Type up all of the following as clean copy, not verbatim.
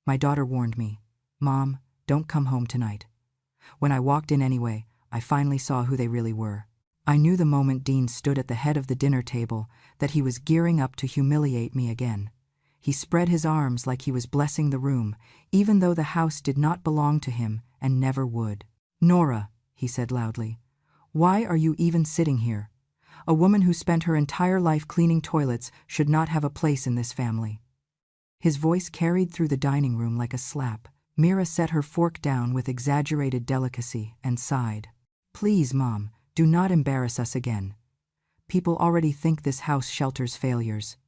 My daughter warned me. Mom, don't come home tonight. When I walked in anyway, I finally saw who they really were. I knew the moment Dean stood at the head of the dinner table that he was gearing up to humiliate me again. He spread his arms like he was blessing the room, even though the house did not belong to him and never would. Nora, he said loudly, why are you even sitting here? A woman who spent her entire life cleaning toilets should not have a place in this family. His voice carried through the dining room like a slap. Mira set her fork down with exaggerated delicacy and sighed. Please, Mom, do not embarrass us again. People already think this house shelters failures.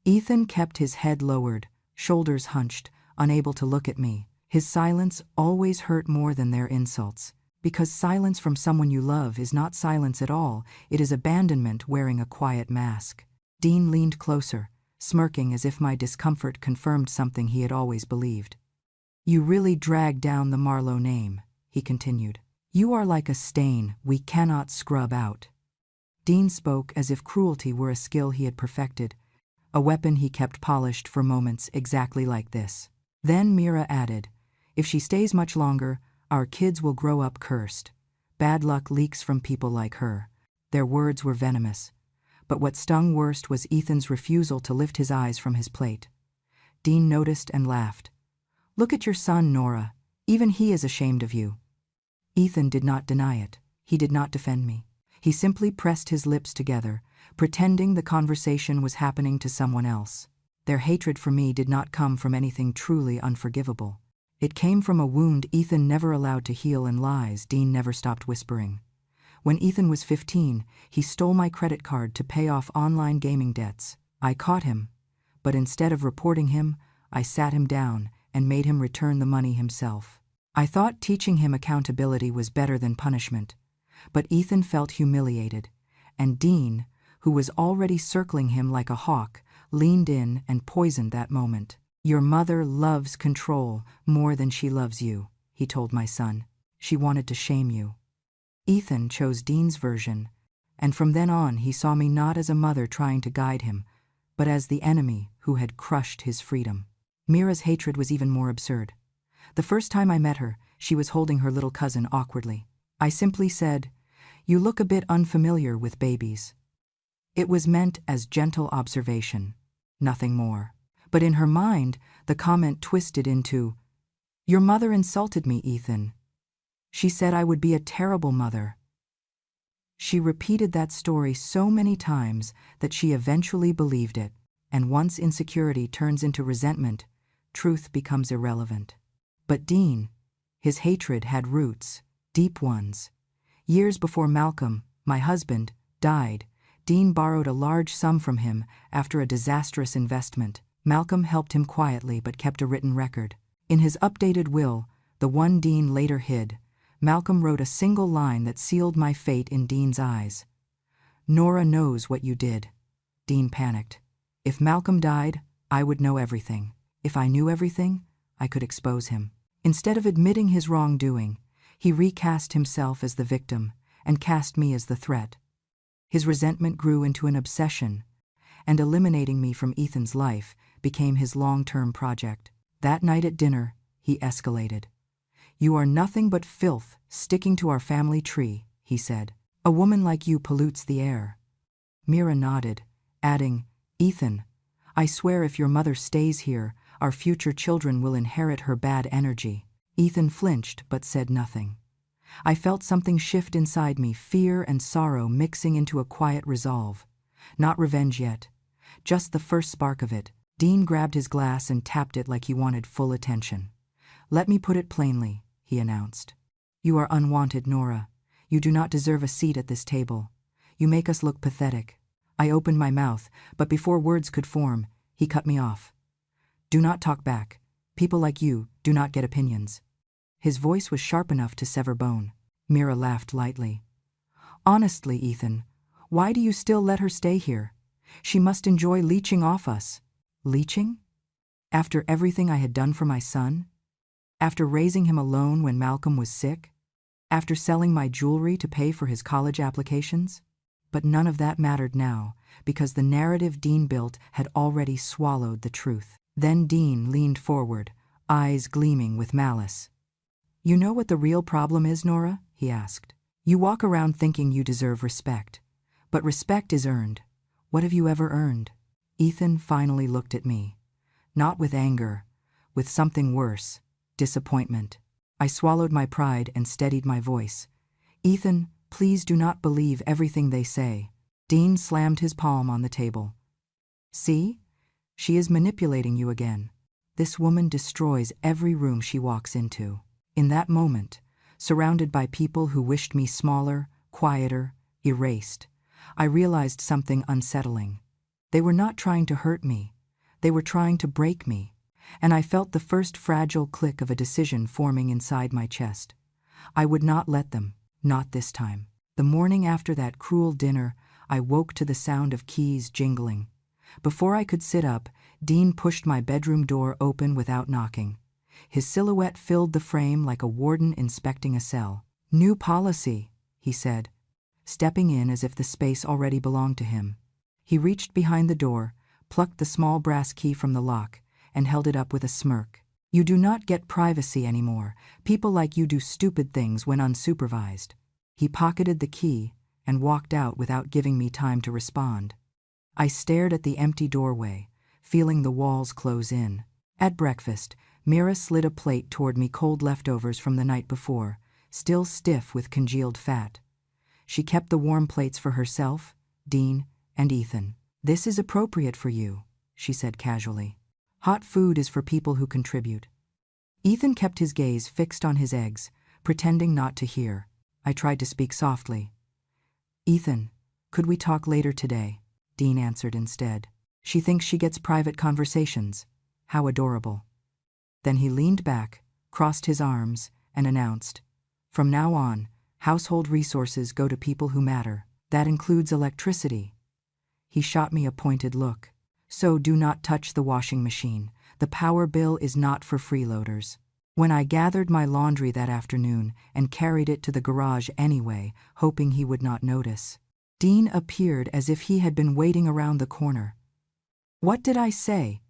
Ethan kept his head lowered, shoulders hunched, unable to look at me. His silence always hurt more than their insults. Because silence from someone you love is not silence at all, it is abandonment wearing a quiet mask. Dean leaned closer, smirking as if my discomfort confirmed something he had always believed. You really dragged down the Marlowe name, he continued. You are like a stain we cannot scrub out. Dean spoke as if cruelty were a skill he had perfected, a weapon he kept polished for moments exactly like this. Then Mira added, if she stays much longer, our kids will grow up cursed. Bad luck leaks from people like her. Their words were venomous. But what stung worst was Ethan's refusal to lift his eyes from his plate. Dean noticed and laughed. Look at your son, Nora. Even he is ashamed of you. Ethan did not deny it. He did not defend me. He simply pressed his lips together, pretending the conversation was happening to someone else. Their hatred for me did not come from anything truly unforgivable. It came from a wound Ethan never allowed to heal and lies Dean never stopped whispering. When Ethan was 15, he stole my credit card to pay off online gaming debts. I caught him, but instead of reporting him, I sat him down and made him return the money himself. I thought teaching him accountability was better than punishment, but Ethan felt humiliated, and Dean, who was already circling him like a hawk, leaned in and poisoned that moment. Your mother loves control more than she loves you, he told my son. She wanted to shame you. Ethan chose Dean's version, and from then on he saw me not as a mother trying to guide him, but as the enemy who had crushed his freedom. Mira's hatred was even more absurd. The first time I met her, she was holding her little cousin awkwardly. I simply said, "You look a bit unfamiliar with babies." It was meant as gentle observation, nothing more. But in her mind, the comment twisted into, "Your mother insulted me, Ethan. She said I would be a terrible mother." She repeated that story so many times that she eventually believed it, and once insecurity turns into resentment, truth becomes irrelevant. But Dean, his hatred had roots, deep ones. Years before Malcolm, my husband, died, Dean borrowed a large sum from him after a disastrous investment. Malcolm helped him quietly but kept a written record. In his updated will, the one Dean later hid, Malcolm wrote a single line that sealed my fate in Dean's eyes. "Nora knows what you did." Dean panicked. If Malcolm died, I would know everything. If I knew everything, I could expose him. Instead of admitting his wrongdoing, he recast himself as the victim and cast me as the threat. His resentment grew into an obsession, and eliminating me from Ethan's life became his long-term project. That night at dinner, he escalated. "You are nothing but filth sticking to our family tree," he said. "A woman like you pollutes the air." Mira nodded, adding, "Ethan, I swear if your mother stays here, our future children will inherit her bad energy." Ethan flinched but said nothing. I felt something shift inside me, fear and sorrow mixing into a quiet resolve. Not revenge yet, just the first spark of it. Dean grabbed his glass and tapped it like he wanted full attention. "Let me put it plainly," he announced. "You are unwanted, Nora. You do not deserve a seat at this table. You make us look pathetic." I opened my mouth, but before words could form, he cut me off. "Do not talk back. People like you do not get opinions." His voice was sharp enough to sever bone. Mira laughed lightly. "Honestly, Ethan, why do you still let her stay here? She must enjoy leeching off us." Leeching? After everything I had done for my son? After raising him alone when Malcolm was sick? After selling my jewelry to pay for his college applications? But none of that mattered now, because the narrative Dean built had already swallowed the truth. Then Dean leaned forward, eyes gleaming with malice. "You know what the real problem is, Nora?" he asked. "You walk around thinking you deserve respect. But respect is earned. What have you ever earned?" Ethan finally looked at me. Not with anger, with something worse, disappointment. I swallowed my pride and steadied my voice. "Ethan, please do not believe everything they say." Dean slammed his palm on the table. "See? She is manipulating you again. This woman destroys every room she walks into." In that moment, surrounded by people who wished me smaller, quieter, erased, I realized something unsettling. They were not trying to hurt me. They were trying to break me. And I felt the first fragile click of a decision forming inside my chest. I would not let them, not this time. The morning after that cruel dinner, I woke to the sound of keys jingling. Before I could sit up, Dean pushed my bedroom door open without knocking. His silhouette filled the frame like a warden inspecting a cell. "New policy," he said, stepping in as if the space already belonged to him. He reached behind the door, plucked the small brass key from the lock, and held it up with a smirk. "You do not get privacy anymore. People like you do stupid things when unsupervised." He pocketed the key and walked out without giving me time to respond. I stared at the empty doorway, feeling the walls close in. At breakfast, Mira slid a plate toward me, cold leftovers from the night before, still stiff with congealed fat. She kept the warm plates for herself, Dean, and Ethan. "This is appropriate for you," she said casually. "Hot food is for people who contribute." Ethan kept his gaze fixed on his eggs, pretending not to hear. I tried to speak softly. "Ethan, could we talk later today?" Dean answered instead. "She thinks she gets private conversations. How adorable." Then he leaned back, crossed his arms, and announced, "From now on, household resources go to people who matter. That includes electricity." He shot me a pointed look. "So do not touch the washing machine. The power bill is not for freeloaders." When I gathered my laundry that afternoon and carried it to the garage anyway, hoping he would not notice, Dean appeared as if he had been waiting around the corner. "What did I say?"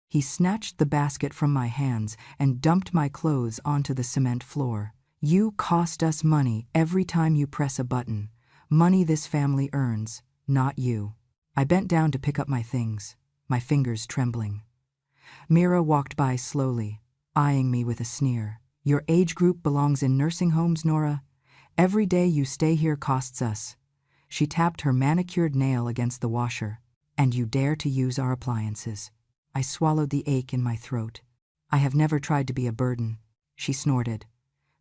He snatched the basket from my hands and dumped my clothes onto the cement floor. "You cost us money every time you press a button. Money this family earns, not you." I bent down to pick up my things, my fingers trembling. Mira walked by slowly, eyeing me with a sneer. "Your age group belongs in nursing homes, Nora. Every day you stay here costs us." She tapped her manicured nail against the washer. "And you dare to use our appliances." I swallowed the ache in my throat. "I have never tried to be a burden," she snorted.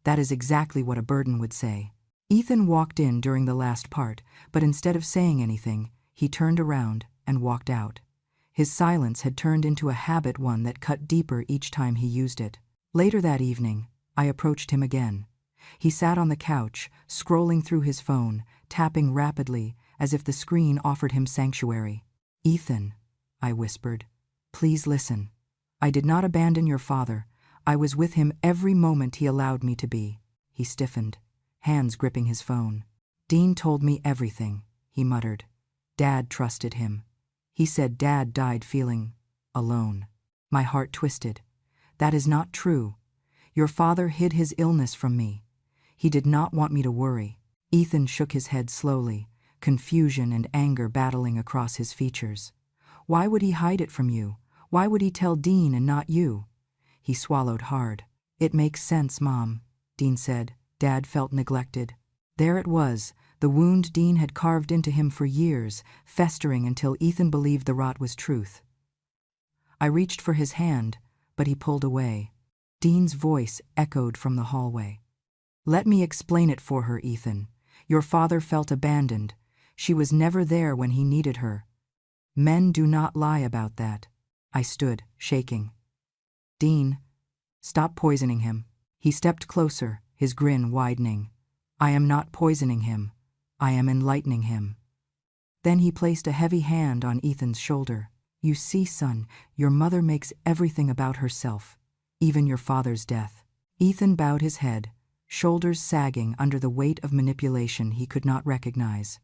"That is exactly what a burden would say." Ethan walked in during the last part, but instead of saying anything, he turned around and walked out. His silence had turned into a habit, one that cut deeper each time he used it. Later that evening, I approached him again. He sat on the couch, scrolling through his phone, tapping rapidly, as if the screen offered him sanctuary. "Ethan," I whispered, "please listen. I did not abandon your father. I was with him every moment he allowed me to be." He stiffened, hands gripping his phone. "Dean told me everything," he muttered. "Dad trusted him. He said Dad died feeling alone." My heart twisted. "That is not true. Your father hid his illness from me. He did not want me to worry." Ethan shook his head slowly, confusion and anger battling across his features. "Why would he hide it from you? Why would he tell Dean and not you?" He swallowed hard. "It makes sense, Mom," Dean said. "Dad felt neglected." There it was, the wound Dean had carved into him for years, festering until Ethan believed the rot was truth. I reached for his hand, but he pulled away. Dean's voice echoed from the hallway. "Let me explain it for her, Ethan. Your father felt abandoned. She was never there when he needed her. Men do not lie about that." I stood, shaking. "Dean, stop poisoning him." He stepped closer, his grin widening. "I am not poisoning him. I am enlightening him." Then he placed a heavy hand on Ethan's shoulder. "You see, son, your mother makes everything about herself, even your father's death." Ethan bowed his head, shoulders sagging under the weight of manipulation he could not recognize.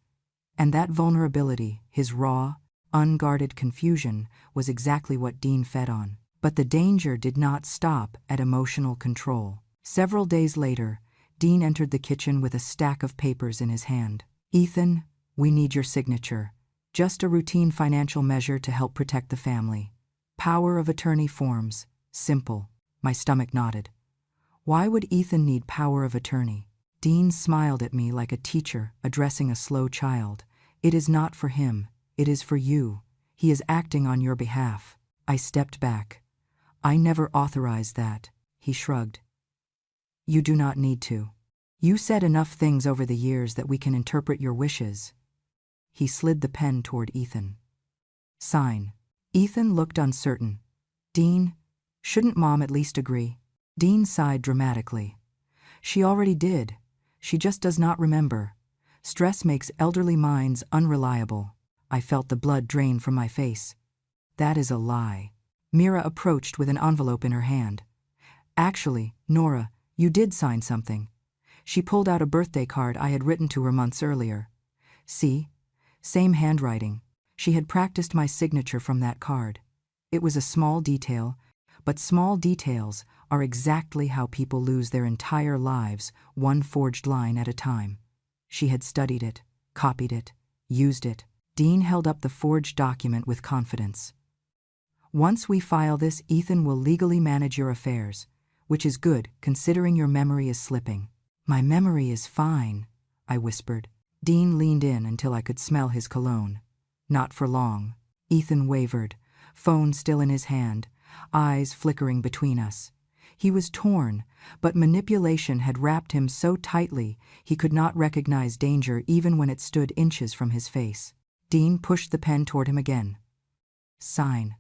And that vulnerability, his raw, unguarded confusion, was exactly what Dean fed on. But the danger did not stop at emotional control. Several days later, Dean entered the kitchen with a stack of papers in his hand. "Ethan, we need your signature. Just a routine financial measure to help protect the family. Power of attorney forms. Simple." My stomach nodded. Why would Ethan need power of attorney? Dean smiled at me like a teacher addressing a slow child. "It is not for him. It is for you. He is acting on your behalf." I stepped back. "I never authorized that." He shrugged. "You do not need to. You said enough things over the years that we can interpret your wishes." He slid the pen toward Ethan. "Sign." Ethan looked uncertain. "Dean, shouldn't Mom at least agree?" Dean sighed dramatically. "She already did. She just does not remember. Stress makes elderly minds unreliable." I felt the blood drain from my face. "That is a lie." Mira approached with an envelope in her hand. "Actually, Nora, you did sign something." She pulled out a birthday card I had written to her months earlier. "See? Same handwriting." She had practiced my signature from that card. It was a small detail, but small details are exactly how people lose their entire lives, one forged line at a time. She had studied it, copied it, used it. Dean held up the forged document with confidence. "Once we file this, Ethan will legally manage your affairs, which is good considering your memory is slipping." "My memory is fine," I whispered. Dean leaned in until I could smell his cologne. "Not for long." Ethan wavered, phone still in his hand, eyes flickering between us. He was torn, but manipulation had wrapped him so tightly he could not recognize danger even when it stood inches from his face. Dean pushed the pen toward him again. "Sign.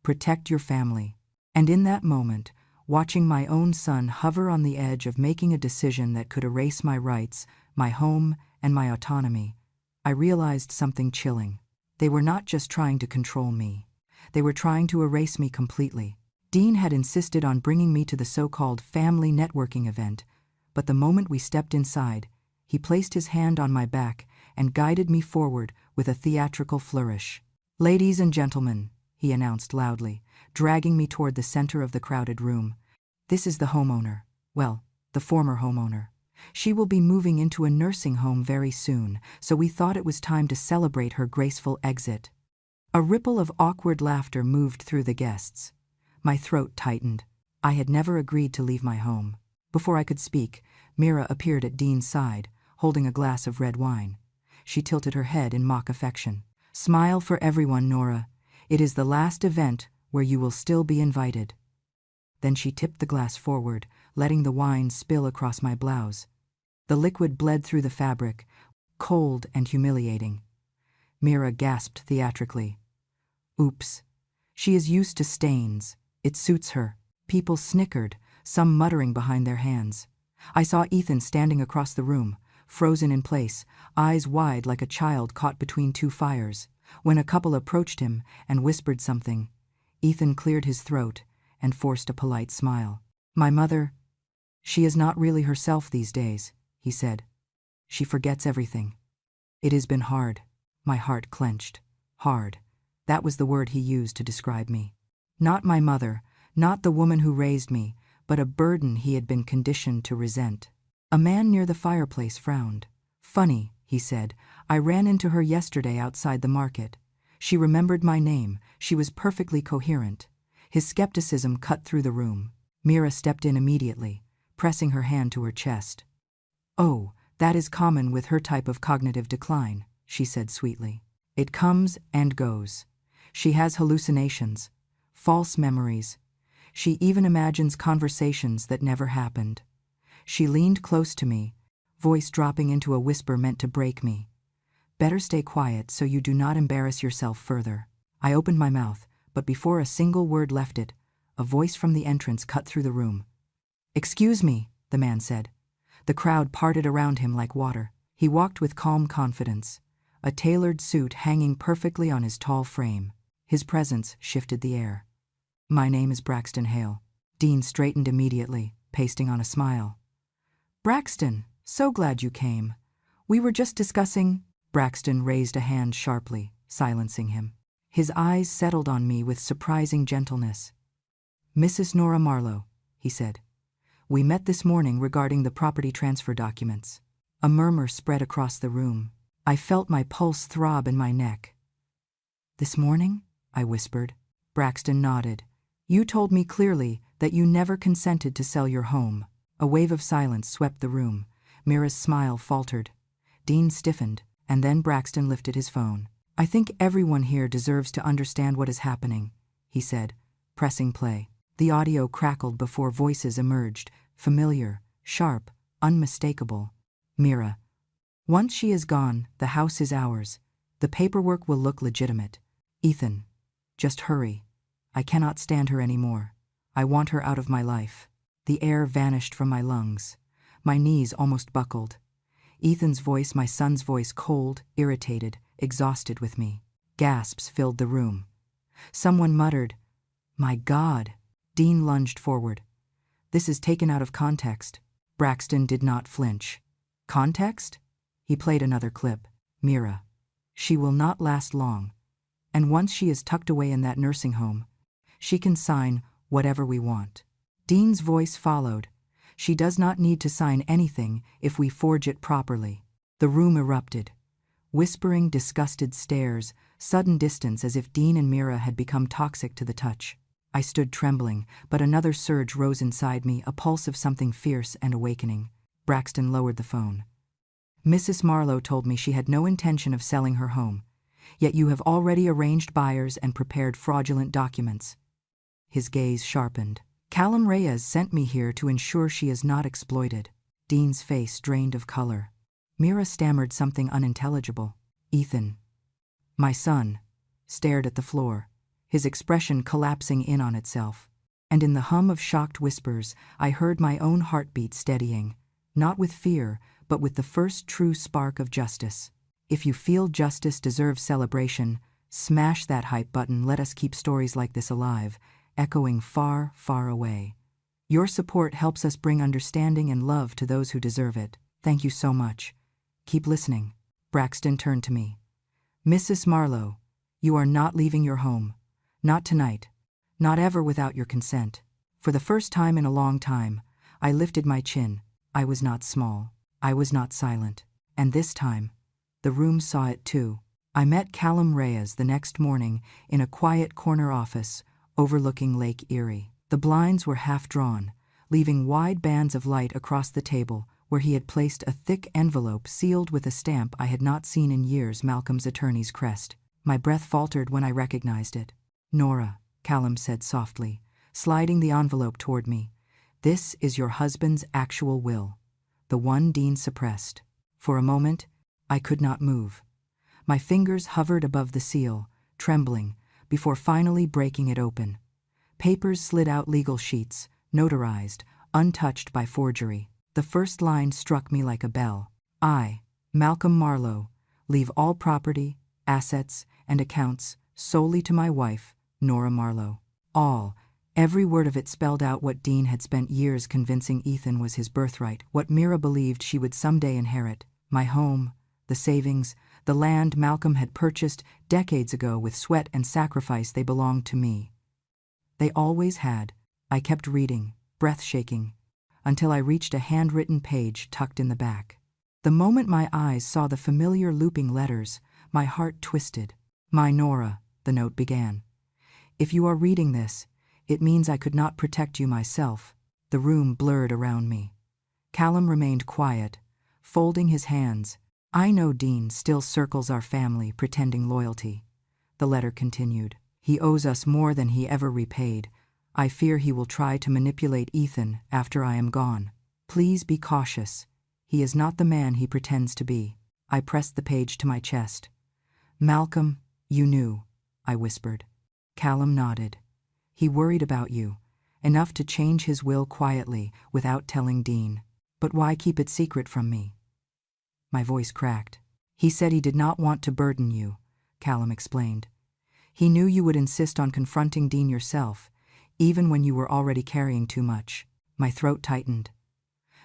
Protect your family." And in that moment, watching my own son hover on the edge of making a decision that could erase my rights, my home, and my autonomy, I realized something chilling. They were not just trying to control me. They were trying to erase me completely. Dean had insisted on bringing me to the so-called family networking event, but the moment we stepped inside, he placed his hand on my back and guided me forward with a theatrical flourish. "Ladies and gentlemen," he announced loudly, dragging me toward the center of the crowded room. "This is the homeowner. Well, the former homeowner. She will be moving into a nursing home very soon, so we thought it was time to celebrate her graceful exit." A ripple of awkward laughter moved through the guests. My throat tightened. I had never agreed to leave my home. Before I could speak, Mira appeared at Dean's side, holding a glass of red wine. She tilted her head in mock affection. "Smile for everyone, Nora. It is the last event where you will still be invited." Then she tipped the glass forward, letting the wine spill across my blouse. The liquid bled through the fabric, cold and humiliating. Mira gasped theatrically. "Oops. She is used to stains. It suits her." People snickered, some muttering behind their hands. I saw Ethan standing across the room, frozen in place, eyes wide like a child caught between two fires. When a couple approached him and whispered something, Ethan cleared his throat and forced a polite smile. "My mother, she is not really herself these days," he said. "She forgets everything." It has been hard. My heart clenched. Hard. That was the word he used to describe me. Not my mother, not the woman who raised me, but a burden he had been conditioned to resent. A man near the fireplace frowned. "Funny," he said. "I ran into her yesterday outside the market. She remembered my name. She was perfectly coherent." His skepticism cut through the room. Mira stepped in immediately, pressing her hand to her chest. "Oh, that is common with her type of cognitive decline," she said sweetly. "It comes and goes. She has hallucinations, false memories. She even imagines conversations that never happened." She leaned close to me, voice dropping into a whisper meant to break me. "Better stay quiet so you do not embarrass yourself further." I opened my mouth, but before a single word left it, a voice from the entrance cut through the room. "Excuse me," the man said. The crowd parted around him like water. He walked with calm confidence, a tailored suit hanging perfectly on his tall frame. His presence shifted the air. "My name is Braxton Hale." Dean straightened immediately, pasting on a smile. "Braxton, so glad you came. We were just discussing—" Braxton raised a hand sharply, silencing him. His eyes settled on me with surprising gentleness. Mrs. Nora Marlowe, he said. We met this morning regarding the property transfer documents. A murmur spread across the room. I felt my pulse throb in my neck. This morning? I whispered. Braxton nodded. You told me clearly that you never consented to sell your home. A wave of silence swept the room. Mira's smile faltered. Dean stiffened, and then Braxton lifted his phone. I think everyone here deserves to understand what is happening, he said, pressing play. The audio crackled before voices emerged, familiar, sharp, unmistakable. Mira. Once she is gone, the house is ours. The paperwork will look legitimate. Ethan. Just hurry. I cannot stand her anymore. I want her out of my life. The air vanished from my lungs. My knees almost buckled. Ethan's voice, my son's voice, cold, irritated, exhausted with me. Gasps filled the room. Someone muttered, "My God." Dean lunged forward. This is taken out of context. Braxton did not flinch. Context? He played another clip. Mira. She will not last long. And once she is tucked away in that nursing home, she can sign whatever we want. Dean's voice followed. She does not need to sign anything if we forge it properly. The room erupted. Whispering, disgusted stares, sudden distance as if Dean and Mira had become toxic to the touch. I stood trembling, but another surge rose inside me, a pulse of something fierce and awakening. Braxton lowered the phone. Mrs. Marlowe told me she had no intention of selling her home, yet you have already arranged buyers and prepared fraudulent documents. His gaze sharpened. Callum Reyes sent me here to ensure she is not exploited. Dean's face drained of color. Mira stammered something unintelligible. Ethan, my son, stared at the floor, his expression collapsing in on itself. And in the hum of shocked whispers, I heard my own heartbeat steadying, not with fear, but with the first true spark of justice. If you feel justice deserves celebration, smash that hype button. Let us keep stories like this alive, echoing far, far away. Your support helps us bring understanding and love to those who deserve it. Thank you so much. Keep listening. Braxton turned to me. Mrs. Marlowe, you are not leaving your home. Not tonight. Not ever without your consent. For the first time in a long time, I lifted my chin. I was not small. I was not silent. And this time, the room saw it too. I met Callum Reyes the next morning in a quiet corner office overlooking Lake Erie. The blinds were half drawn, leaving wide bands of light across the table where he had placed a thick envelope sealed with a stamp I had not seen in years, Malcolm's attorney's crest. My breath faltered when I recognized it. Nora, Callum said softly, sliding the envelope toward me. This is your husband's actual will, the one Dean suppressed. For a moment, I could not move. My fingers hovered above the seal, trembling, before finally breaking it open. Papers slid out, legal sheets, notarized, untouched by forgery. The first line struck me like a bell. I, Malcolm Marlowe, leave all property, assets, and accounts solely to my wife, Nora Marlowe. All, every word of it spelled out what Dean had spent years convincing Ethan was his birthright, what Mira believed she would someday inherit. My home, the savings, the land Malcolm had purchased decades ago with sweat and sacrifice. They belonged to me. They always had. I kept reading, breath shaking, until I reached a handwritten page tucked in the back. The moment my eyes saw the familiar looping letters, my heart twisted. My Nora, the note began. If you are reading this, it means I could not protect you myself. The room blurred around me. Callum remained quiet, folding his hands. I know Dean still circles our family, pretending loyalty. The letter continued. He owes us more than he ever repaid. I fear he will try to manipulate Ethan after I am gone. Please be cautious. He is not the man he pretends to be. I pressed the page to my chest. Malcolm, you knew, I whispered. Callum nodded. He worried about you, enough to change his will quietly without telling Dean. But why keep it secret from me? My voice cracked. He said he did not want to burden you, Callum explained. He knew you would insist on confronting Dean yourself, even when you were already carrying too much. My throat tightened.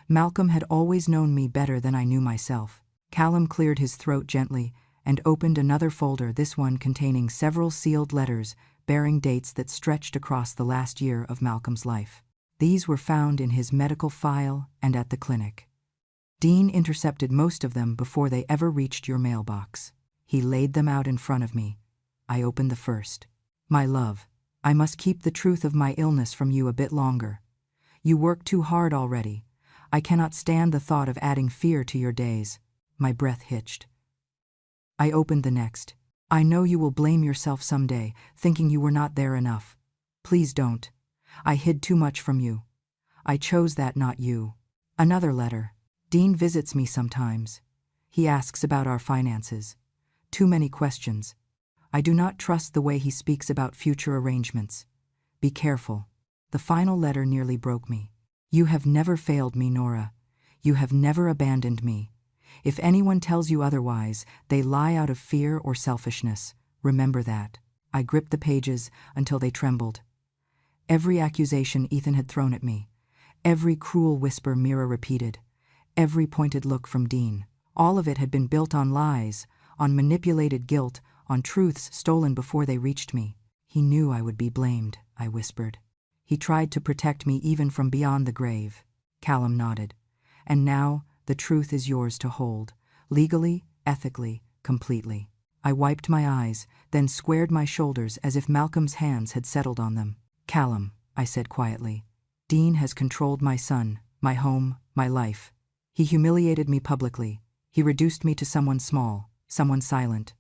Malcolm had always known me better than I knew myself. Callum cleared his throat gently and opened another folder, this one containing several sealed letters bearing dates that stretched across the last year of Malcolm's life. These were found in his medical file and at the clinic. Dean intercepted most of them before they ever reached your mailbox. He laid them out in front of me. I opened the first. My love, I must keep the truth of my illness from you a bit longer. You work too hard already. I cannot stand the thought of adding fear to your days. My breath hitched. I opened the next. I know you will blame yourself someday, thinking you were not there enough. Please don't. I hid too much from you. I chose that, not you. Another letter. Dean visits me sometimes. He asks about our finances. Too many questions. I do not trust the way he speaks about future arrangements. Be careful. The final letter nearly broke me. You have never failed me, Nora. You have never abandoned me. If anyone tells you otherwise, they lie out of fear or selfishness. Remember that. I gripped the pages until they trembled. Every accusation Ethan had thrown at me. Every cruel whisper Mira repeated. Every pointed look from Dean. All of it had been built on lies, on manipulated guilt, on truths stolen before they reached me. He knew I would be blamed, I whispered. He tried to protect me even from beyond the grave. Callum nodded. And now, the truth is yours to hold. Legally, ethically, completely. I wiped my eyes, then squared my shoulders as if Malcolm's hands had settled on them. Callum, I said quietly. Dean has controlled my son, my home, my life. He humiliated me publicly. He reduced me to someone small, someone silent.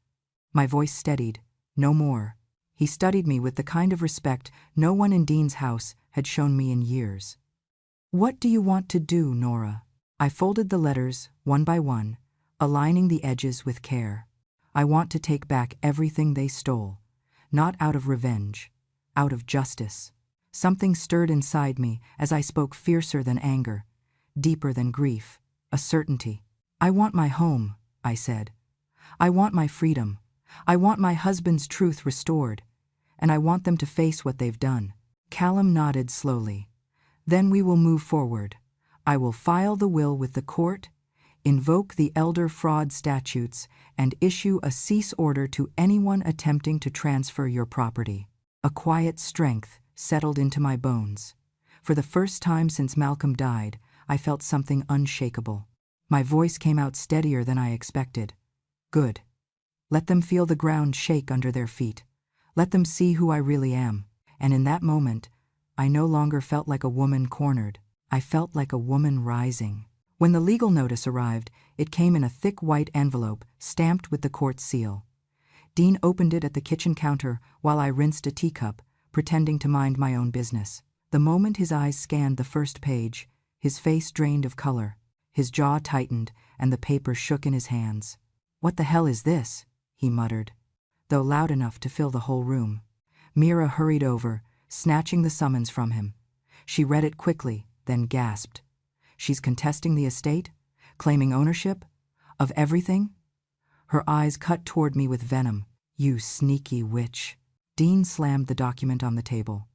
My voice steadied. No more. He studied me with the kind of respect no one in Dean's house had shown me in years. What do you want to do, Nora? I folded the letters, one by one, aligning the edges with care. I want to take back everything they stole, not out of revenge, out of justice. Something stirred inside me as I spoke, fiercer than anger, deeper than grief, a certainty. I want my home, I said. I want my freedom. I want my husband's truth restored, and I want them to face what they've done. Callum nodded slowly. Then we will move forward. I will file the will with the court, invoke the elder fraud statutes, and issue a cease order to anyone attempting to transfer your property. A quiet strength settled into my bones. For the first time since Malcolm died, I felt something unshakable. My voice came out steadier than I expected. Good. Let them feel the ground shake under their feet. Let them see who I really am. And in that moment, I no longer felt like a woman cornered. I felt like a woman rising. When the legal notice arrived, it came in a thick white envelope stamped with the court seal. Dean opened it at the kitchen counter while I rinsed a teacup, pretending to mind my own business. The moment his eyes scanned the first page, his face drained of color. His jaw tightened, and the paper shook in his hands. "What the hell is this?" he muttered, though loud enough to fill the whole room. Mira hurried over, snatching the summons from him. She read it quickly, then gasped. She's contesting the estate? Claiming ownership? Of everything? Her eyes cut toward me with venom. You sneaky witch. Dean slammed the document on the table.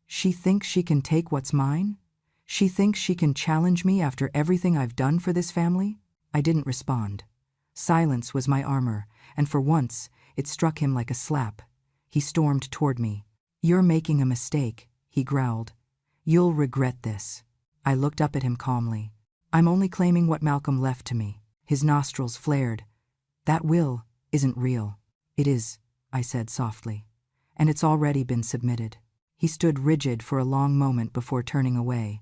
She thinks she can take what's mine? She thinks she can challenge me after everything I've done for this family? I didn't respond. Silence was my armor, and for once, it struck him like a slap. He stormed toward me. "You're making a mistake," he growled. "You'll regret this." I looked up at him calmly. "I'm only claiming what Malcolm left to me." His nostrils flared. "That will isn't real." "It is," I said softly. "And it's already been submitted." He stood rigid for a long moment before turning away.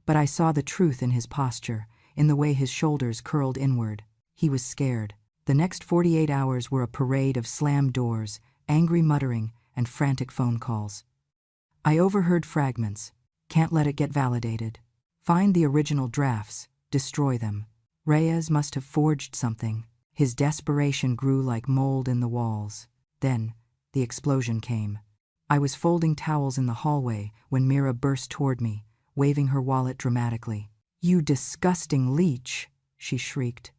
But I saw the truth in his posture, in the way his shoulders curled inward. He was scared. The next 48 hours were a parade of slammed doors, angry muttering, and frantic phone calls. I overheard fragments. "Can't let it get validated. Find the original drafts. Destroy them." Reyes must have forged something. His desperation grew like mold in the walls. Then, the explosion came. I was folding towels in the hallway when Mira burst toward me, waving her wallet dramatically. "You disgusting leech," she shrieked.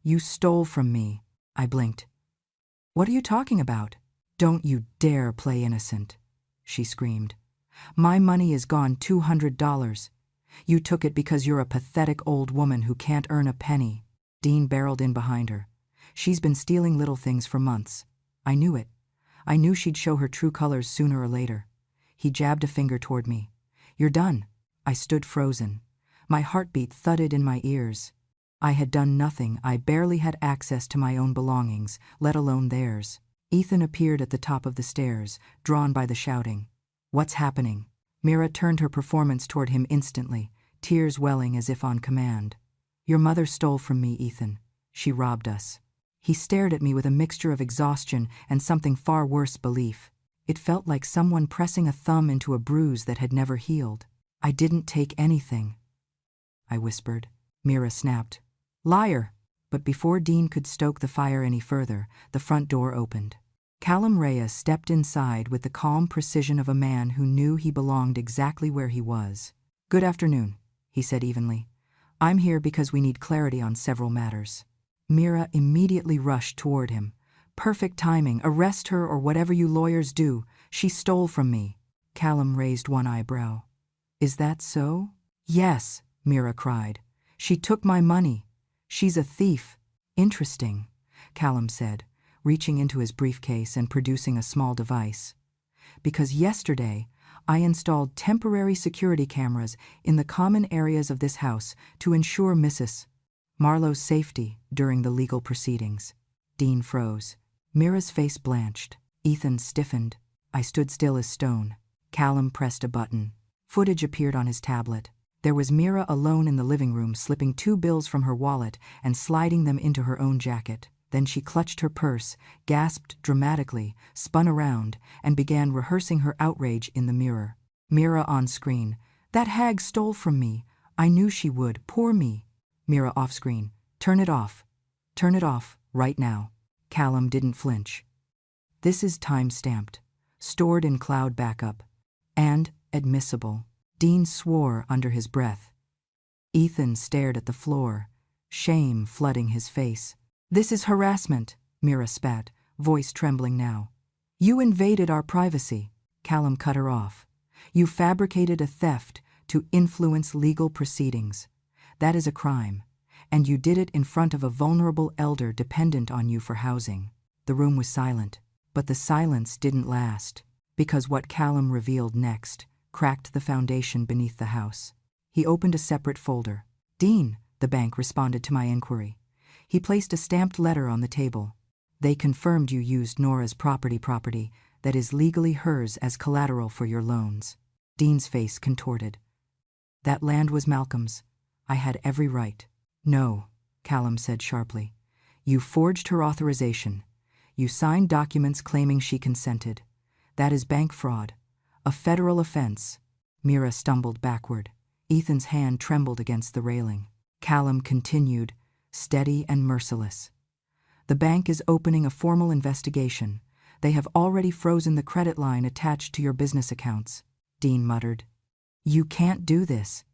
"You stole from me." I blinked. "What are you talking about?" "Don't you dare play innocent," she screamed. "My money is gone, $200. You took it because you're a pathetic old woman who can't earn a penny." Dean barreled in behind her. "She's been stealing little things for months. I knew it. I knew she'd show her true colors sooner or later. He jabbed a finger toward me. "You're done." I stood frozen. My heartbeat thudded in my ears. I had done nothing. I barely had access to my own belongings, let alone theirs. Ethan appeared at the top of the stairs, drawn by the shouting. "What's happening?" Mira turned her performance toward him instantly, tears welling as if on command. "Your mother stole from me, Ethan. She robbed us." He stared at me with a mixture of exhaustion and something far worse, belief. It felt like someone pressing a thumb into a bruise that had never healed. "I didn't take anything," I whispered. Mira snapped. "Liar!" But before Dean could stoke the fire any further, the front door opened. Callum Reyes stepped inside with the calm precision of a man who knew he belonged exactly where he was. "Good afternoon," he said evenly. "I'm here because we need clarity on several matters." Mira immediately rushed toward him. "Perfect timing. Arrest her or whatever you lawyers do. She stole from me." Callum raised one eyebrow. "Is that so?" "Yes," Mira cried. "She took my money. She's a thief." "Interesting," Callum said, reaching into his briefcase and producing a small device. "Because yesterday I installed temporary security cameras in the common areas of this house to ensure Mrs. Marlowe's safety during the legal proceedings." Dean froze. Mira's face blanched. Ethan stiffened. I stood still as stone. Callum pressed a button. Footage appeared on his tablet. There was Mira alone in the living room, slipping 2 bills from her wallet and sliding them into her own jacket. Then she clutched her purse, gasped dramatically, spun around, and began rehearsing her outrage in the mirror. Mira on screen. "That hag stole from me. I knew she would. Poor me." Mira off screen. "Turn it off. Turn it off, right now." Callum didn't flinch. "This is time-stamped, stored in cloud backup, and admissible." Dean swore under his breath. Ethan stared at the floor, shame flooding his face. "This is harassment," Mira spat, voice trembling now. "You invaded our privacy." Callum cut her off. "You fabricated a theft to influence legal proceedings. That is a crime, and you did it in front of a vulnerable elder dependent on you for housing." The room was silent, but the silence didn't last, because what Callum revealed next cracked the foundation beneath the house. He opened a separate folder. "Dean," the bank responded to my inquiry. He placed a stamped letter on the table. "They confirmed you used Nora's property that is legally hers as collateral for your loans." Dean's face contorted. "That land was Malcolm's. I had every right." "No," Callum said sharply. "You forged her authorization. You signed documents claiming she consented. That is bank fraud, a federal offense." Mira stumbled backward. Ethan's hand trembled against the railing. Callum continued, steady and merciless. "The bank is opening a formal investigation. They have already frozen the credit line attached to your business accounts." Dean muttered. "You can't do this."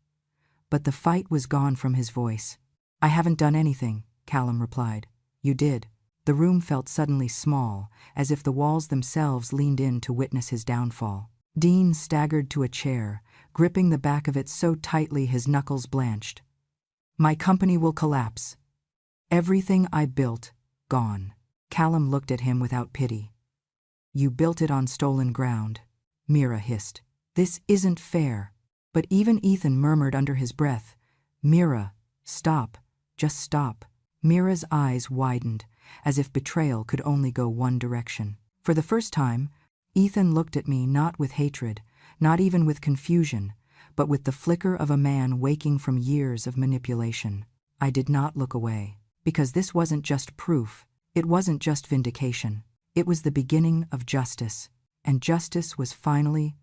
But the fight was gone from his voice. "I haven't done anything," Callum replied. "You did." The room felt suddenly small, as if the walls themselves leaned in to witness his downfall. Dean staggered to a chair, gripping the back of it so tightly his knuckles blanched. "My company will collapse. Everything I built, gone." Callum looked at him without pity. "You built it on stolen ground," Mira hissed. "This isn't fair." But even Ethan murmured under his breath, "Mira, stop, just stop." Mira's eyes widened, as if betrayal could only go one direction. For the first time, Ethan looked at me not with hatred, not even with confusion, but with the flicker of a man waking from years of manipulation. I did not look away, because this wasn't just proof, it wasn't just vindication. It was the beginning of justice, and justice was finally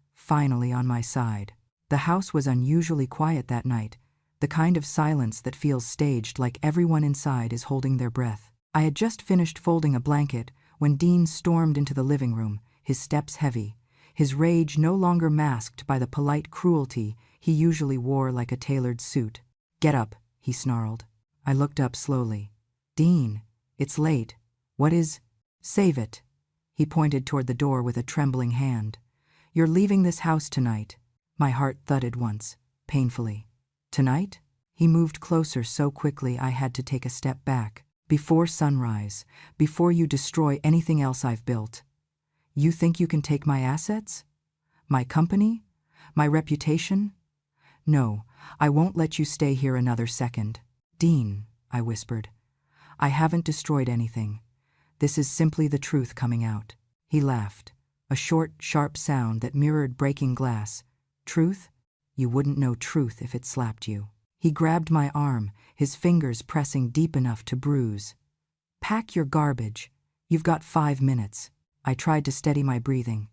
on my side. The house was unusually quiet that night, the kind of silence that feels staged, like everyone inside is holding their breath. I had just finished folding a blanket when Dean stormed into the living room, his steps heavy, his rage no longer masked by the polite cruelty he usually wore like a tailored suit. "Get up," he snarled. I looked up slowly. "Dean, it's late. What is—" "Save it." He pointed toward the door with a trembling hand. "You're leaving this house tonight." My heart thudded once, painfully. "Tonight?" He moved closer so quickly I had to take a step back. "Before sunrise, before you destroy anything else I've built. You think you can take my assets? My company? My reputation? No, I won't let you stay here another second. Dean, I whispered, I haven't destroyed anything. This is simply the truth coming out. He laughed, a short, sharp sound that mirrored breaking glass. Truth? You wouldn't know truth if it slapped you. He grabbed my arm, his fingers pressing deep enough to bruise. Pack your garbage. You've got 5 minutes. I tried to steady my breathing.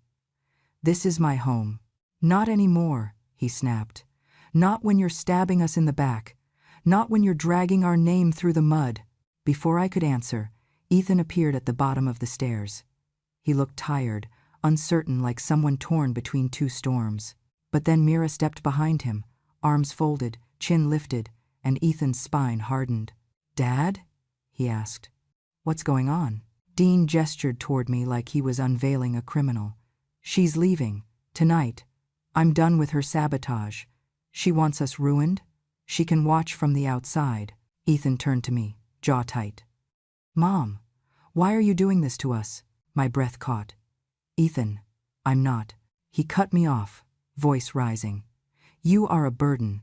This is my home. Not anymore, he snapped. Not when you're stabbing us in the back. Not when you're dragging our name through the mud. Before I could answer, Ethan appeared at the bottom of the stairs. He looked tired, uncertain, like someone torn between two storms. But then Mira stepped behind him, arms folded, chin lifted, and Ethan's spine hardened. Dad? He asked. What's going on? Dean gestured toward me like he was unveiling a criminal. She's leaving. Tonight. I'm done with her sabotage. She wants us ruined. She can watch from the outside. Ethan turned to me, jaw tight. Mom, why are you doing this to us? My breath caught. Ethan, I'm not. He cut me off, voice rising. You are a burden.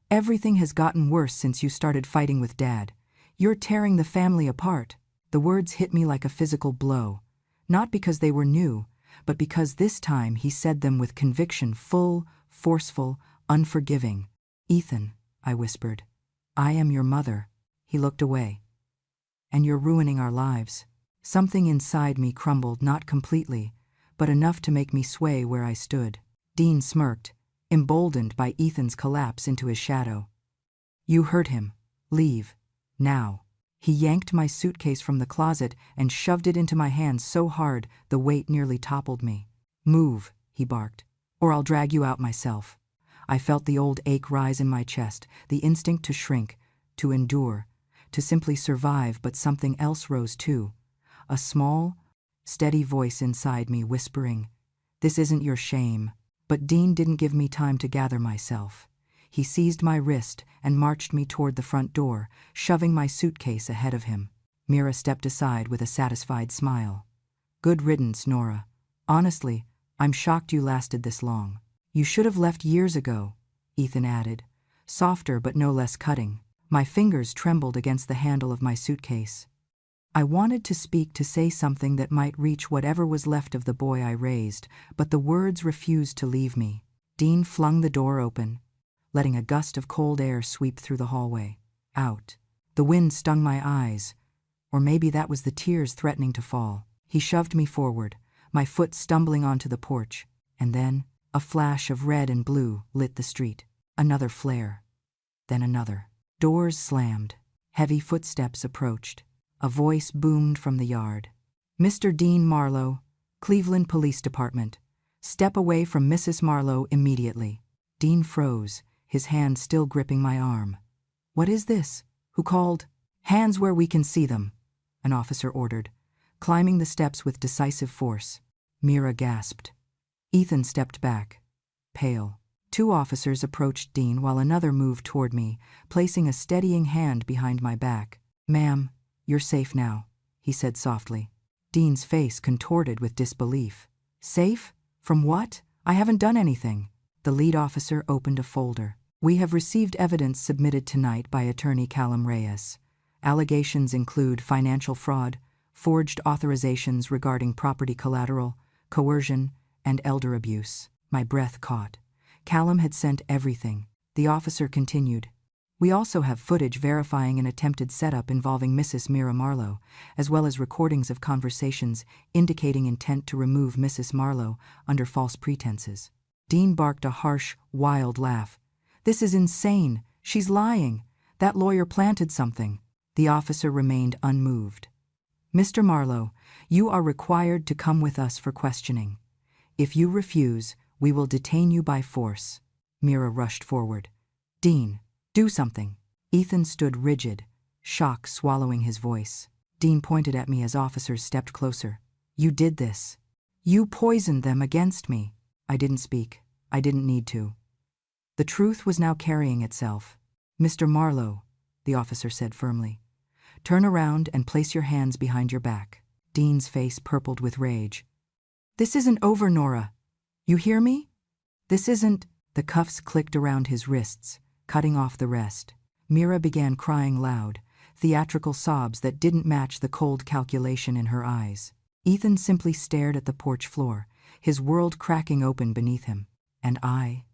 Everything has gotten worse since you started fighting with Dad. You're tearing the family apart. The words hit me like a physical blow. Not because they were new, but because this time he said them with conviction, full, forceful, unforgiving. Ethan, I whispered, I am your mother. He looked away. And you're ruining our lives. Something inside me crumbled, not completely, but enough to make me sway where I stood. Dean smirked, emboldened by Ethan's collapse into his shadow. You hurt him. Leave. Now. He yanked my suitcase from the closet and shoved it into my hands so hard the weight nearly toppled me. Move, he barked, or I'll drag you out myself. I felt the old ache rise in my chest, the instinct to shrink, to endure, to simply survive, but something else rose too. A small, steady voice inside me whispering, this isn't your shame. But Dean didn't give me time to gather myself. He seized my wrist and marched me toward the front door, shoving my suitcase ahead of him. Mira stepped aside with a satisfied smile. Good riddance, Nora. Honestly, I'm shocked you lasted this long. You should have left years ago, Ethan added, softer but no less cutting. My fingers trembled against the handle of my suitcase. I wanted to speak, to say something that might reach whatever was left of the boy I raised, but the words refused to leave me. Dean flung the door open, letting a gust of cold air sweep through the hallway. Out. The wind stung my eyes, or maybe that was the tears threatening to fall. He shoved me forward, my foot stumbling onto the porch, and then a flash of red and blue lit the street. Another flare. Then another. Doors slammed. Heavy footsteps approached. A voice boomed from the yard. Mr. Dean Marlowe, Cleveland Police Department. Step away from Mrs. Marlowe immediately. Dean froze, his hand still gripping my arm. What is this? Who called? Hands where we can see them, an officer ordered, climbing the steps with decisive force. Mira gasped. Ethan stepped back, pale. 2 officers approached Dean while another moved toward me, placing a steadying hand behind my back. Ma'am, you're safe now, he said softly. Dean's face contorted with disbelief. Safe? From what? I haven't done anything. The lead officer opened a folder. We have received evidence submitted tonight by Attorney Callum Reyes. Allegations include financial fraud, forged authorizations regarding property collateral, coercion, and elder abuse. My breath caught. Callum had sent everything. The officer continued. We also have footage verifying an attempted setup involving Mrs. Mira Marlowe, as well as recordings of conversations indicating intent to remove Mrs. Marlowe under false pretenses. Dean barked a harsh, wild laugh. This is insane. She's lying. That lawyer planted something. The officer remained unmoved. Mr. Marlowe, you are required to come with us for questioning. If you refuse, we will detain you by force. Mira rushed forward. Dean, do something. Ethan stood rigid, shock swallowing his voice. Dean pointed at me as officers stepped closer. You did this. You poisoned them against me. I didn't speak. I didn't need to. The truth was now carrying itself. Mr. Marlowe, the officer said firmly, turn around and place your hands behind your back. Dean's face purpled with rage. This isn't over, Nora. You hear me? This isn't. The cuffs clicked around his wrists, cutting off the rest. Mira began crying loud, theatrical sobs that didn't match the cold calculation in her eyes. Ethan simply stared at the porch floor, his world cracking open beneath him. And I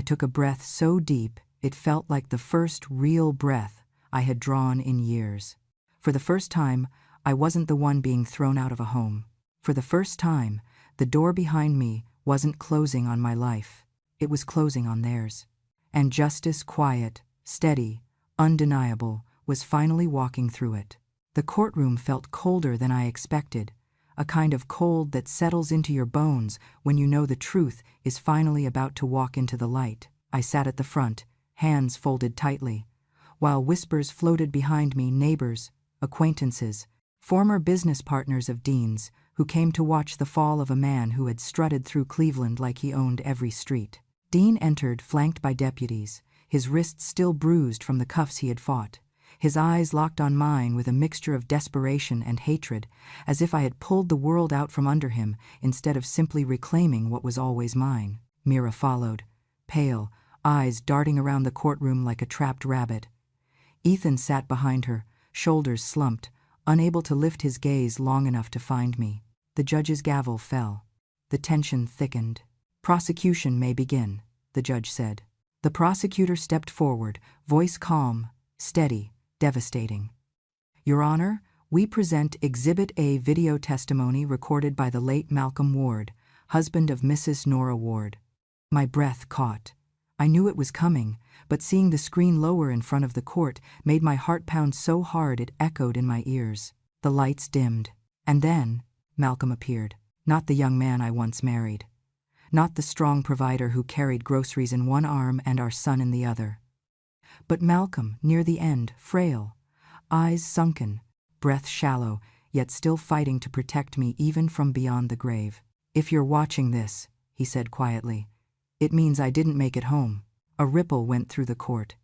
took a breath so deep it felt like the first real breath I had drawn in years. For the first time, I wasn't the one being thrown out of a home. For the first time, the door behind me wasn't closing on my life. It was closing on theirs. And justice, quiet, steady, undeniable, was finally walking through it. The courtroom felt colder than I expected, a kind of cold that settles into your bones when you know the truth is finally about to walk into the light. I sat at the front, hands folded tightly, while whispers floated behind me, neighbors, acquaintances, former business partners of Dean's, who came to watch the fall of a man who had strutted through Cleveland like he owned every street. Dean entered, flanked by deputies, his wrists still bruised from the cuffs he had fought. His eyes locked on mine with a mixture of desperation and hatred, as if I had pulled the world out from under him instead of simply reclaiming what was always mine. Mira followed, pale, eyes darting around the courtroom like a trapped rabbit. Ethan sat behind her, shoulders slumped, unable to lift his gaze long enough to find me. The judge's gavel fell. The tension thickened. "Prosecution may begin," the judge said. The prosecutor stepped forward, voice calm, steady, devastating. "Your Honor, we present Exhibit A video testimony recorded by the late Malcolm Ward, husband of Mrs. Nora Ward." My breath caught. I knew it was coming, but seeing the screen lower in front of the court made my heart pound so hard it echoed in my ears. The lights dimmed. And then Malcolm appeared. Not the young man I once married. Not the strong provider who carried groceries in one arm and our son in the other. But Malcolm, near the end, frail, eyes sunken, breath shallow, yet still fighting to protect me even from beyond the grave. "If you're watching this," he said quietly, "it means I didn't make it home." A ripple went through the court.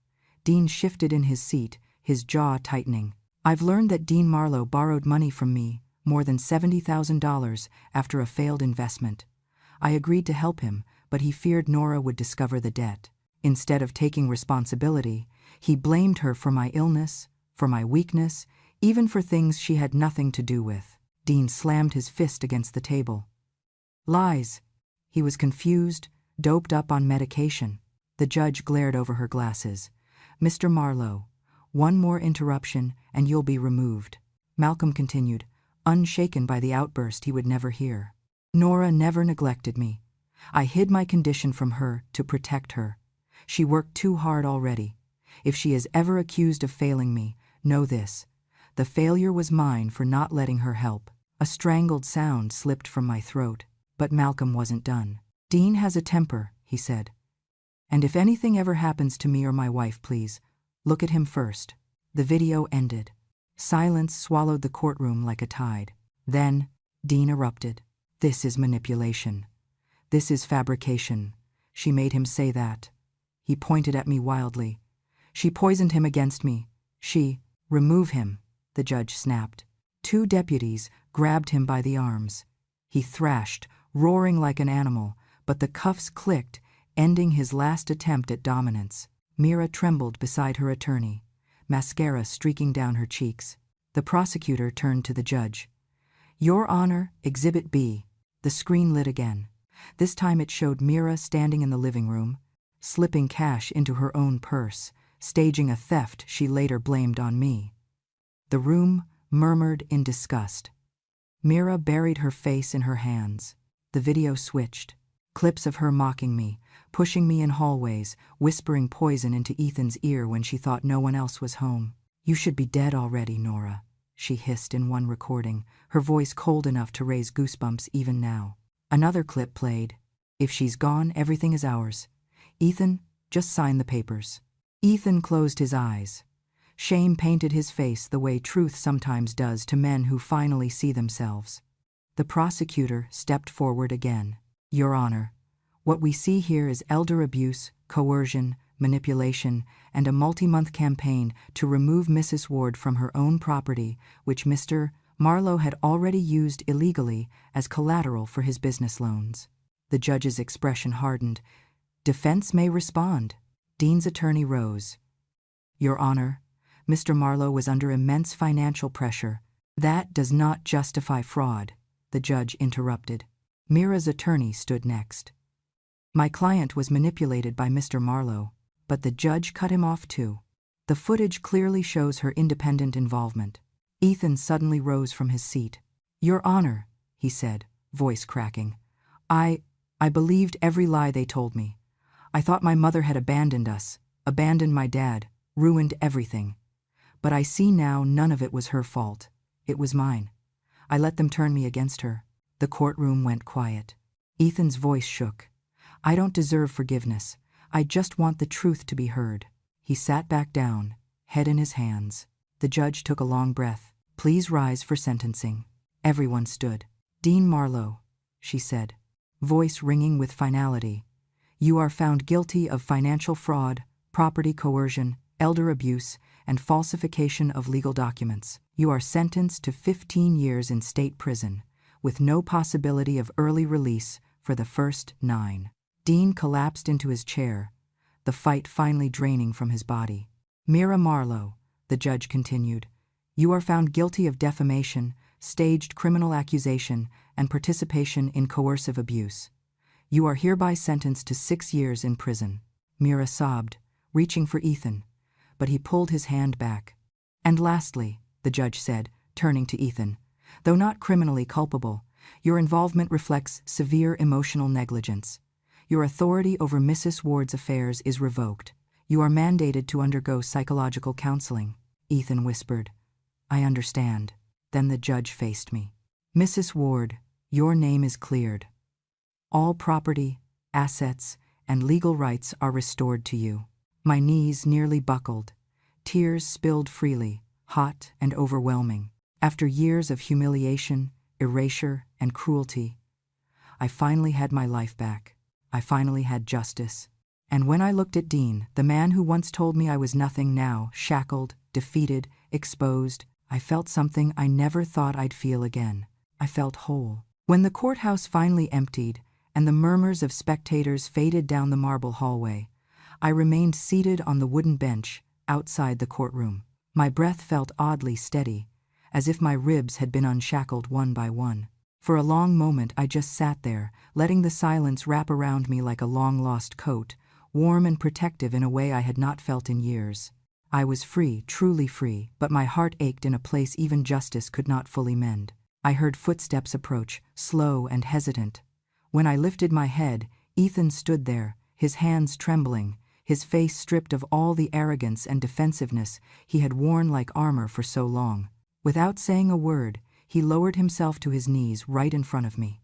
Dean shifted in his seat, his jaw tightening. "I've learned that Dean Marlowe borrowed money from me, more than $70,000, after a failed investment. I agreed to help him, but he feared Nora would discover the debt. Instead of taking responsibility, he blamed her for my illness, for my weakness, even for things she had nothing to do with." Dean slammed his fist against the table. "Lies." He was confused, doped up on medication. The judge glared over her glasses. "Mr. Marlowe, one more interruption and you'll be removed." Malcolm continued, unshaken by the outburst he would never hear. "Nora never neglected me. I hid my condition from her to protect her. She worked too hard already. If she is ever accused of failing me, know this: the failure was mine for not letting her help." A strangled sound slipped from my throat, but Malcolm wasn't done. "Dean has a temper," he said. "And if anything ever happens to me or my wife, please, look at him first." The video ended. Silence swallowed the courtroom like a tide. Then Dean erupted. "This is manipulation. This is fabrication. She made him say that." He pointed at me wildly. "She poisoned him against me. She—" "Remove him," the judge snapped. Two deputies grabbed him by the arms. He thrashed, roaring like an animal, but the cuffs clicked, ending his last attempt at dominance. Mira trembled beside her attorney, mascara streaking down her cheeks. The prosecutor turned to the judge. "Your Honor, Exhibit B." The screen lit again. This time it showed Mira standing in the living room, slipping cash into her own purse, staging a theft she later blamed on me. The room murmured in disgust. Mira buried her face in her hands. The video switched. Clips of her mocking me, pushing me in hallways, whispering poison into Ethan's ear when she thought no one else was home. "You should be dead already, Nora," she hissed in one recording, her voice cold enough to raise goosebumps even now. Another clip played. "If she's gone, everything is ours. Ethan, just sign the papers." Ethan closed his eyes. Shame painted his face the way truth sometimes does to men who finally see themselves. The prosecutor stepped forward again. "Your Honor, what we see here is elder abuse, coercion, manipulation, and a multi-month campaign to remove Mrs. Ward from her own property, which Mr. Marlowe had already used illegally as collateral for his business loans. The judge's expression hardened. Defense may respond. Dean's attorney rose. Your Honor, Mr. Marlowe was under immense financial pressure. That does not justify fraud, the judge interrupted. Mira's attorney stood next. My client was manipulated by Mr. Marlowe, but the judge cut him off too. The footage clearly shows her independent involvement. Ethan suddenly rose from his seat. Your Honor, he said, voice cracking. I believed every lie they told me. I thought my mother had abandoned us, abandoned my dad, ruined everything. But I see now none of it was her fault. It was mine. I let them turn me against her. The courtroom went quiet. Ethan's voice shook. I don't deserve forgiveness. I just want the truth to be heard. He sat back down, head in his hands. The judge took a long breath. Please rise for sentencing. Everyone stood. Dean Marlowe, she said, voice ringing with finality. You are found guilty of financial fraud, property coercion, elder abuse, and falsification of legal documents. You are sentenced to 15 years in state prison, with no possibility of early release for the first 9. Dean collapsed into his chair, the fight finally draining from his body. Mira Marlowe, the judge continued, you are found guilty of defamation, staged criminal accusation, and participation in coercive abuse. You are hereby sentenced to 6 years in prison. Mira sobbed, reaching for Ethan, but he pulled his hand back. And lastly, the judge said, turning to Ethan, though not criminally culpable, your involvement reflects severe emotional negligence. Your authority over Mrs. Ward's affairs is revoked. You are mandated to undergo psychological counseling. Ethan whispered, I understand. Then the judge faced me. Mrs. Ward, your name is cleared. All property, assets, and legal rights are restored to you. My knees nearly buckled. Tears spilled freely, hot and overwhelming. After years of humiliation, erasure, and cruelty, I finally had my life back. I finally had justice. And when I looked at Dean, the man who once told me I was nothing now, shackled, defeated, exposed, I felt something I never thought I'd feel again. I felt whole. When the courthouse finally emptied and the murmurs of spectators faded down the marble hallway, I remained seated on the wooden bench outside the courtroom. My breath felt oddly steady, as if my ribs had been unshackled one by one. For a long moment I just sat there, letting the silence wrap around me like a long-lost coat, warm and protective in a way I had not felt in years. I was free, truly free, but my heart ached in a place even justice could not fully mend. I heard footsteps approach, slow and hesitant. When I lifted my head, Ethan stood there, his hands trembling, his face stripped of all the arrogance and defensiveness he had worn like armor for so long. Without saying a word, he lowered himself to his knees right in front of me.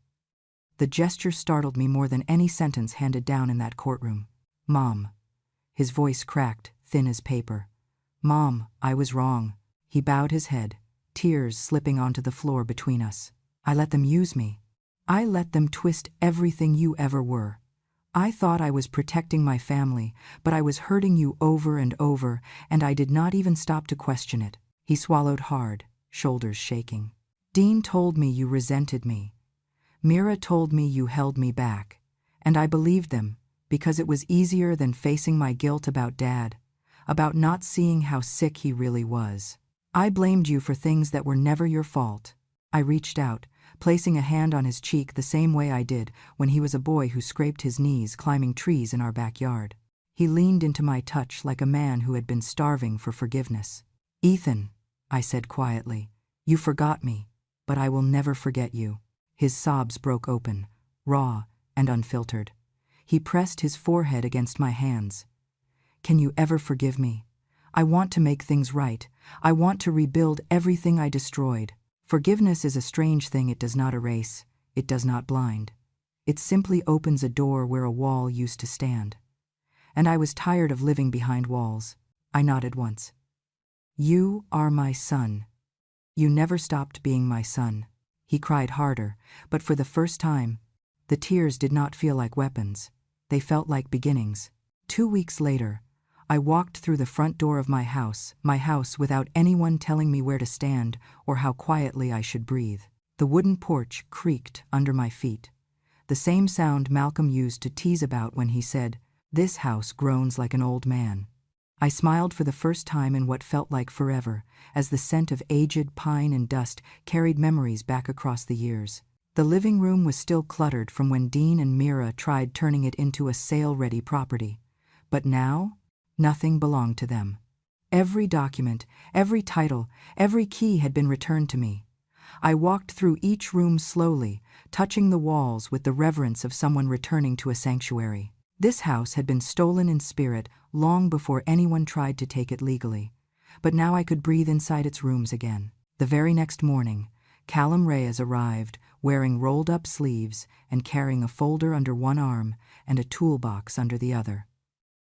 The gesture startled me more than any sentence handed down in that courtroom. Mom. His voice cracked, thin as paper. Mom, I was wrong. He bowed his head, tears slipping onto the floor between us. I let them use me. I let them twist everything you ever were. I thought I was protecting my family, but I was hurting you over and over, and I did not even stop to question it. He swallowed hard, shoulders shaking. Dean told me you resented me. Mira told me you held me back, and I believed them because it was easier than facing my guilt about Dad, about not seeing how sick he really was. I blamed you for things that were never your fault. I reached out, placing a hand on his cheek the same way I did when he was a boy who scraped his knees climbing trees in our backyard. He leaned into my touch like a man who had been starving for forgiveness. Ethan, I said quietly, you forgot me, but I will never forget you. His sobs broke open, raw and unfiltered. He pressed his forehead against my hands. Can you ever forgive me? I want to make things right. I want to rebuild everything I destroyed. Forgiveness is a strange thing. It does not erase. It does not blind. It simply opens a door where a wall used to stand. And I was tired of living behind walls. I nodded once. You are my son. You never stopped being my son. He cried harder, but for the first time, the tears did not feel like weapons. They felt like beginnings. 2 weeks later, I walked through the front door of my house, without anyone telling me where to stand or how quietly I should breathe. The wooden porch creaked under my feet. The same sound Malcolm used to tease about when he said, "This house groans like an old man." I smiled for the first time in what felt like forever, as the scent of aged pine and dust carried memories back across the years. The living room was still cluttered from when Dean and Mira tried turning it into a sale-ready property. But now, nothing belonged to them. Every document, every title, every key had been returned to me. I walked through each room slowly, touching the walls with the reverence of someone returning to a sanctuary. This house had been stolen in spirit long before anyone tried to take it legally, but now I could breathe inside its rooms again. The very next morning, Callum Reyes arrived, wearing rolled-up sleeves and carrying a folder under one arm and a toolbox under the other.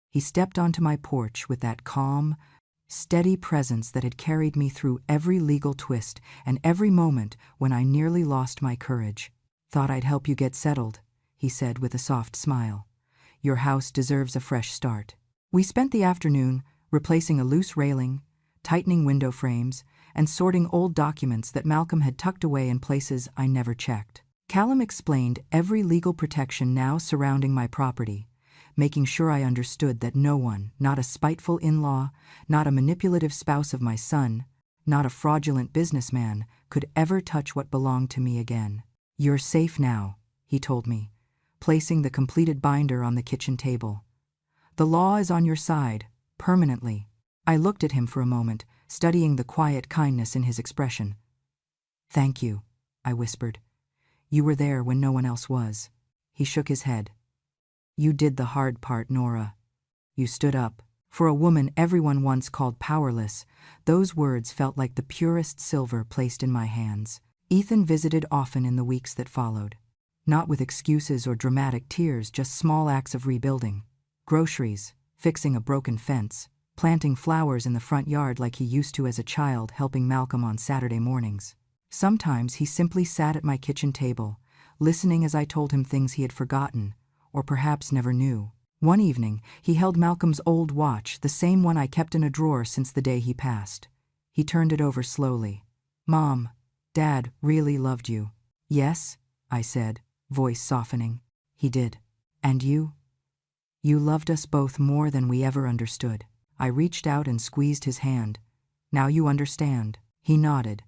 He stepped onto my porch with that calm, steady presence that had carried me through every legal twist and every moment when I nearly lost my courage. "Thought I'd help you get settled," he said with a soft smile. "Your house deserves a fresh start." We spent the afternoon replacing a loose railing, tightening window frames, and sorting old documents that Malcolm had tucked away in places I never checked. Callum explained every legal protection now surrounding my property, making sure I understood that no one, not a spiteful in-law, not a manipulative spouse of my son, not a fraudulent businessman, could ever touch what belonged to me again. "You're safe now," he told me, placing the completed binder on the kitchen table. "The law is on your side, permanently." I looked at him for a moment, studying the quiet kindness in his expression. "Thank you," I whispered. "You were there when no one else was." He shook his head. "You did the hard part, Nora. You stood up. For a woman everyone once called powerless, those words felt like the purest silver placed in my hands." Ethan visited often in the weeks that followed. Not with excuses or dramatic tears, just small acts of rebuilding. Groceries, fixing a broken fence, planting flowers in the front yard like he used to as a child, helping Malcolm on Saturday mornings. Sometimes he simply sat at my kitchen table, listening as I told him things he had forgotten, or perhaps never knew. One evening, he held Malcolm's old watch, the same one I kept in a drawer since the day he passed. He turned it over slowly. "Mom, Dad really loved you." "Yes," I said, voice softening. "He did. And you? You loved us both more than we ever understood." I reached out and squeezed his hand. "Now you understand." He nodded,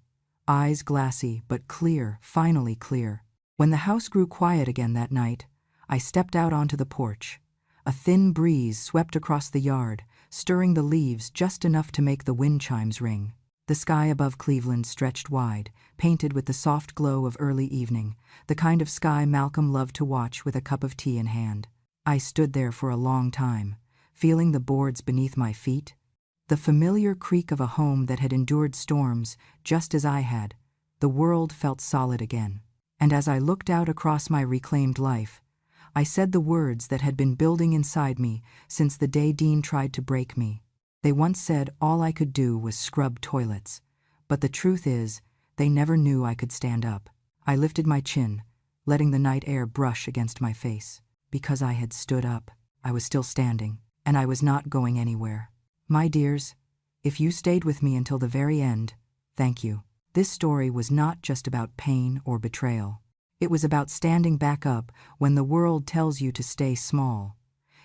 eyes glassy but clear, finally clear. When the house grew quiet again that night, I stepped out onto the porch. A thin breeze swept across the yard, stirring the leaves just enough to make the wind chimes ring. The sky above Cleveland stretched wide, painted with the soft glow of early evening, the kind of sky Malcolm loved to watch with a cup of tea in hand. I stood there for a long time, feeling the boards beneath my feet, the familiar creak of a home that had endured storms just as I had. The world felt solid again. And as I looked out across my reclaimed life, I said the words that had been building inside me since the day Dean tried to break me. They once said all I could do was scrub toilets, but the truth is, they never knew I could stand up. I lifted my chin, letting the night air brush against my face. Because I had stood up, I was still standing, and I was not going anywhere. My dears, if you stayed with me until the very end, thank you. This story was not just about pain or betrayal. It was about standing back up when the world tells you to stay small.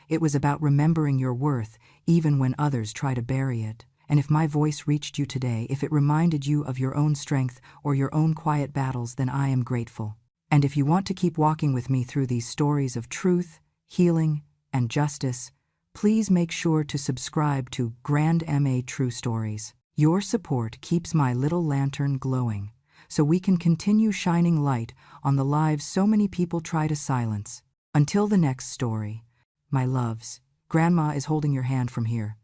It was about remembering your worth even when others try to bury it. And if my voice reached you today, if it reminded you of your own strength or your own quiet battles, then I am grateful. And if you want to keep walking with me through these stories of truth, healing, and justice, please make sure to subscribe to Grand MA True Stories. Your support keeps my little lantern glowing, so we can continue shining light on the lives so many people try to silence. Until the next story, my loves, Grandma is holding your hand from here.